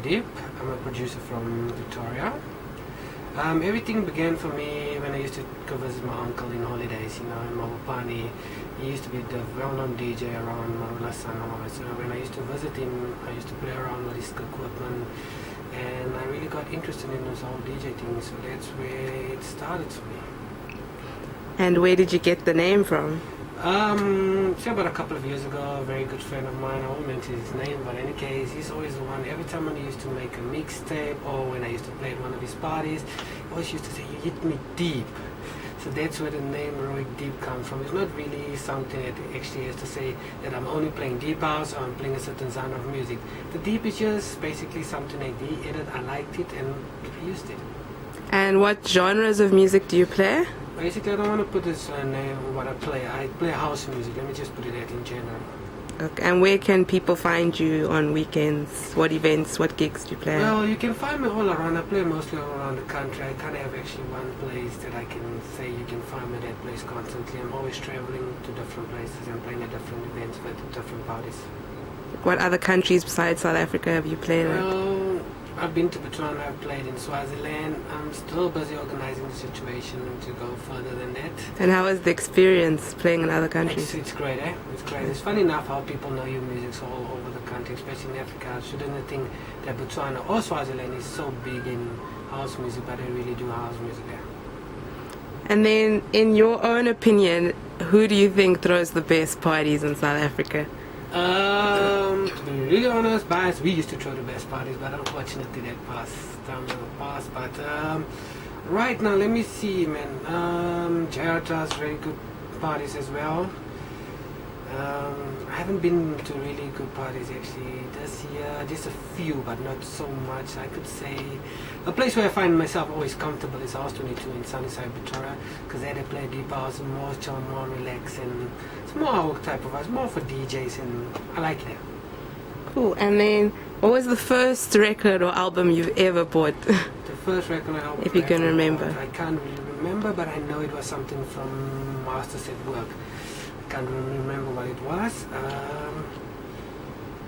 Deep. I'm a producer from Victoria. Everything began for me when I used to go visit my uncle in holidays, in Mabopani. He used to be the well-known DJ around Marula Sanoa. So when I used to visit him, I used to play around with his equipment, and I really got interested in this whole DJ thing, so that's where it started for me. And where did you get the name from? So about a couple of years ago, a very good friend of mine, I won't mention his name, but in any case, he's always the one, every time when he used to make a mixtape or when I used to play at one of his parties, he always used to say, "You hit me deep." So that's where the name Rowick Deep comes from. It's not really something that actually has to say that I'm only playing deep house or I'm playing a certain genre of music. The deep is just basically something I did, I liked it, and I used it. And what genres of music do you play? Basically, I don't want to put this name on what I play. I play house music. Let me just put it that in general. Okay. And where can people find you on weekends? What events, what gigs do you play? Well, you can find me all around. I play mostly all around the country. I kind of have actually one place that I can say you can find me that place constantly. I'm always traveling to different places and playing at different events with different parties. What other countries besides South Africa have you played at? Well, I've been to Botswana, I've played in Swaziland. I'm still busy organizing the situation to go further than that. And how was the experience playing in other countries? It's great, eh? It's great. It's funny enough how people know your music's all over the country, especially in Africa. I shouldn't think that Botswana or Swaziland is so big in house music, but they really do house music there. And then, in your own opinion, who do you think throws the best parties in South Africa? To be really honest, bias, we used to throw the best parties, but unfortunately that passed down in the past. But right now, let me see, man. Jared does very good parties as well. I haven't been to really good parties actually this year, just a few, but not so much. I could say a place where I find myself always comfortable is House 22 in Sunnyside, Victoria, because there they play deep house, more chill, more relaxed, and it's more our type of house, more for DJs, and I like it. Cool. And then, what was the first record or album you've ever bought? The first record album, if you can remember. I can't really remember, but I know it was something from Masters at Work. Can't remember what it was.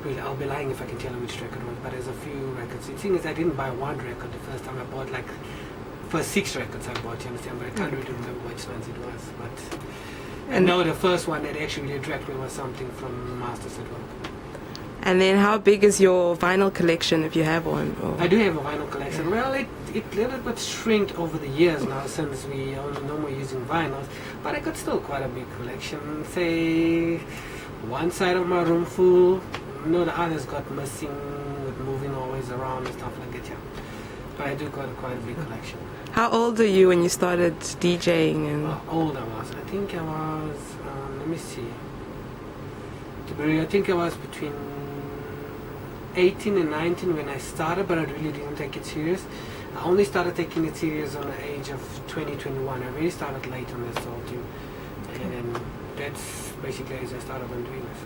Really, I'll be lying if I can tell you which record it was, but there's a few records. The thing is, I didn't buy one record the first time. I bought like first 6 records I bought, you understand, but I can't really remember which ones it was. But I know the first one that actually attracted me was something from Masters at Work. And then how big is your vinyl collection, if you have one? Or? I do have a vinyl collection. Well, it little bit shrinked over the years now since we are no more using vinyls, but I got still quite a big collection. Say one side of my room full, the others got missing with moving always around and stuff like that, yeah. But I do got quite a big collection. How old are you when you started DJing? And How old I was? I think I was, let me see. I think I was between 18 and 19 when I started, but I really didn't take it serious. I only started taking it serious on the age of 20, 21. I really started late on this whole thing. And then that's basically as I started on doing this.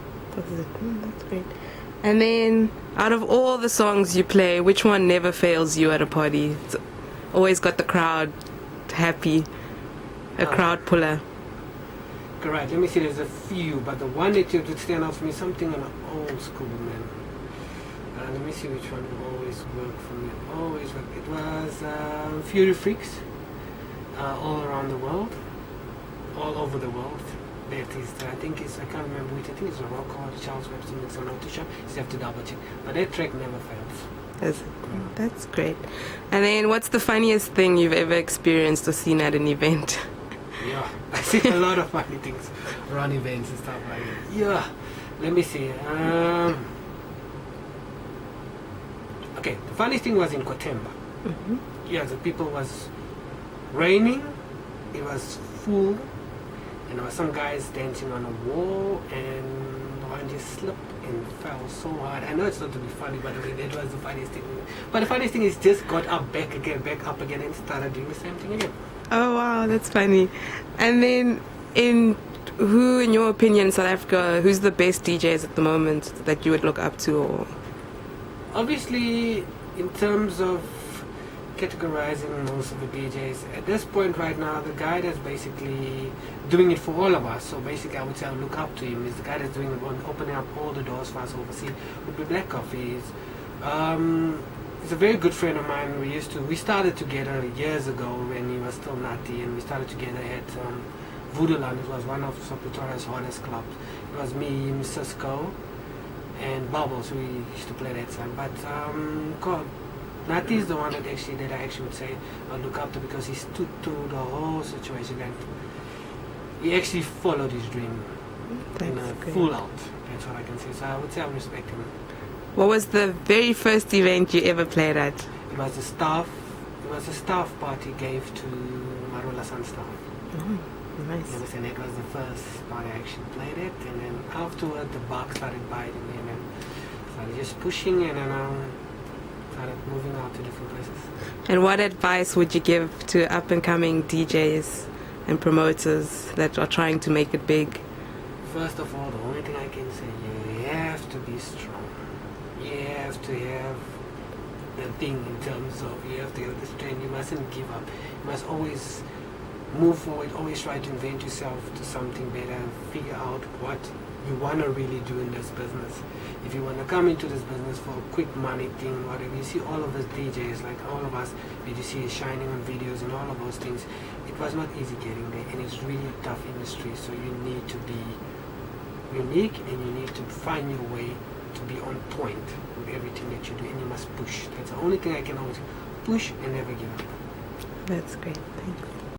That's great. And then, out of all the songs you play, which one never fails you at a party? It's always got the crowd happy, a crowd puller. Correct. Let me see, there's a few, but the one that would stand out for me, something on an old school, man. Let me see which one will always work for me. Always work. It was Fury Freaks, all around the world, all over the world. That is, I think it's, I can't remember which. I think it's a rock called Charles Webster mix. I'm not too sure. You have to double check. But that track never fails. That's great. And then, what's the funniest thing you've ever experienced or seen at an event? Yeah, I see a lot of funny things around events and stuff like that. Yeah, let me see. Okay, the funniest thing was in Kotemba. Mm-hmm. Yeah, the people was raining, it was full, and there were some guys dancing on a wall, and the one just slipped and fell so hard. I know it's not to be funny, but I mean, that was the funniest thing. But the funniest thing is just got up back up again, and started doing the same thing again. Oh wow, that's funny. And then, who, in your opinion, in South Africa, who's the best DJs at the moment that you would look up to? Or? Obviously, in terms of categorizing most of the DJs, at this point right now, the guy that's basically doing it for all of us, so basically I would say I look up to him, is the guy that's doing it, opening up all the doors for us overseas, would be Black Coffees. He's a very good friend of mine. We started together years ago when he was still nutty, and we started together at Voodoo Land. It was one of Pretoria's hardest clubs. It was me, him, Cisco, and Bubbles. We used to play that time. But Nutty is the one that I actually would say I look up to, because he stood through the whole situation and he actually followed his dream in a full out. That's what I can say. So I would say I respect him. What was the very first event you ever played at? It was a staff party gave to Marula Sun staff. Oh, nice. Yes, and it was the first party I actually played it, and then afterward the buck started biting me, and then started just pushing, and then started moving out to different places. And what advice would you give to up and coming DJs and promoters that are trying to make it big? First of all, the only thing I can say, you have to be strong. You have to have the thing in terms of, you have to have the strength. You mustn't give up. You must always move forward, always try to invent yourself to something better, figure out what you want to really do in this business. If you want to come into this business for a quick money thing, whatever, you see all of us DJs, like all of us that you see shining on videos and all of those things, it was not easy getting there, and it's really a tough industry, so you need to be unique, and you need to find your way to be on point with everything that you do, and you must push. That's the only thing I can always push and never give up. That's great. Thanks.